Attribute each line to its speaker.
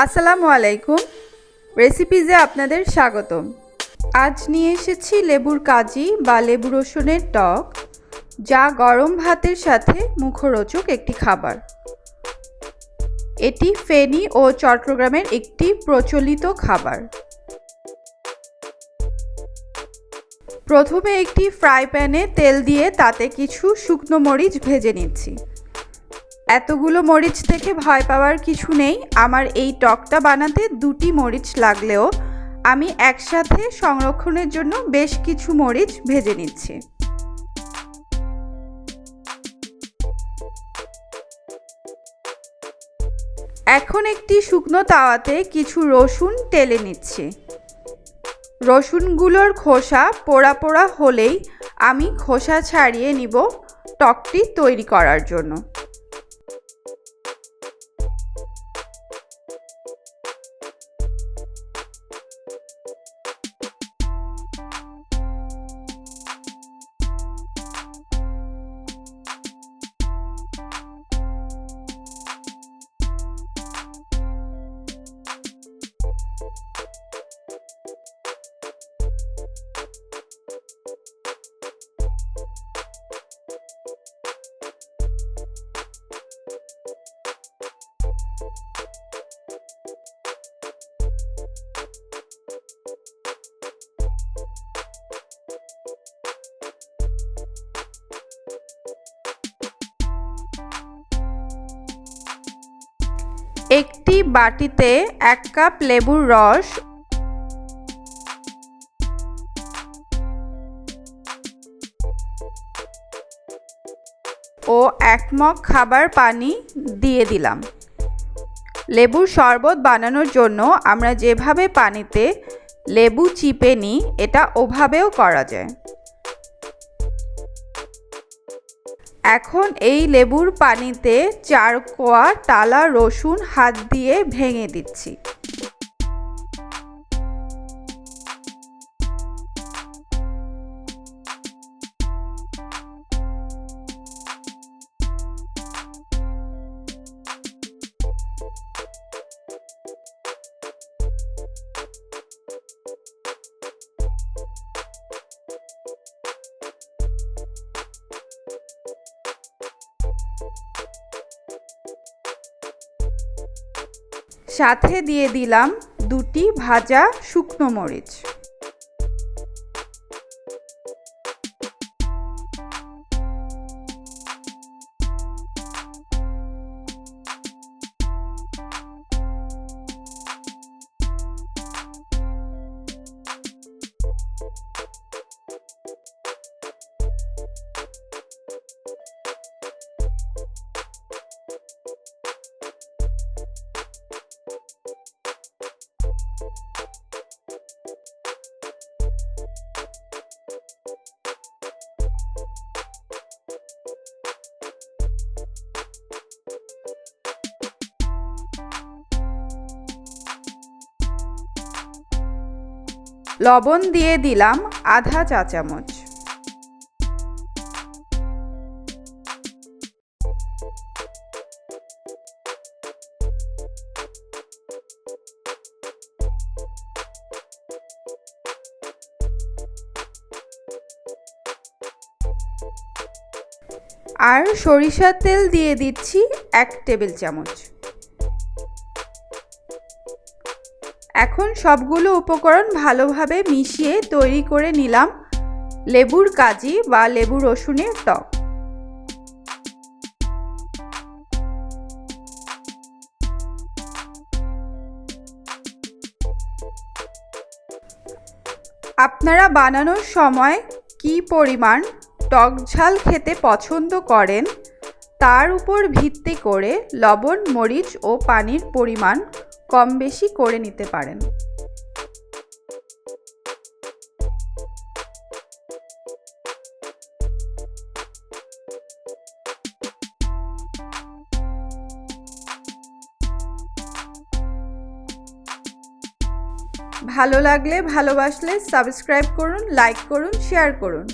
Speaker 1: আসসালামু আলাইকুম। রেসিপিজে আপনাদের স্বাগতম। আজ নিয়ে এসেছি লেবুর কাজি বা লেবু রসুনের টক, যা গরম ভাতের সাথে মুখরোচক একটি খাবার। এটি ফেনী ও চট্টগ্রামের একটি প্রচলিত খাবার। প্রথমে একটি ফ্রাই প্যানে তেল দিয়ে তাতে কিছু শুকনো মরিচ ভেজে নিচ্ছি। এতগুলো মরিচ থেকে ভয় পাওয়ার কিছু নেই। আমার এই টকটা বানাতে 2টি মরিচ লাগলেও আমি একসাথে সংরক্ষণের জন্য বেশ কিছু মরিচ ভেজে নিচ্ছি। এখন একটি শুকনো তাওয়াতে কিছু রসুন টেলে নিচ্ছি। রসুনগুলোর খোসা পোড়া পোড়া হলেই আমি খোসা ছাড়িয়ে নিব টকটি তৈরি করার জন্য। একটি বাটিতে 1 কাপ লেবুর রস ও 1 মগ খাবার পানি দিয়ে দিলাম। লেবুর শরবত বানানোর জন্য আমরা যেভাবে পানিতে লেবু চিপে নিই, এটা ওভাবেও করা যায়। এখন এই লেবুর পানিতে 4 কোয়া টালা রসুন হাত দিয়ে ভেঙে দিচ্ছি। সাথে দিয়ে দিলাম 2টি ভাজা শুকনো মরিচ। লবণ দিয়ে দিলাম আধা চা চামচ। আর সরিষার তেল দিয়ে দিচ্ছি 1 টেবিল চামচ। এখন সবগুলো উপকরণ ভালোভাবে মিশিয়ে তৈরি করে নিলাম লেবুর কাজি বা লেবু রসুনের টক। আপনারা বানানোর সময় কী পরিমাণ টক ঝাল খেতে পছন্দ করেন তার উপর ভিত্তি করে লবণ, মরিচ ও পানির পরিমাণ কম বেশি করে নিতে পারেন। ভালো লাগলে, ভালোবাসলে সাবস্ক্রাইব করুন, লাইক করুন, শেয়ার করুন।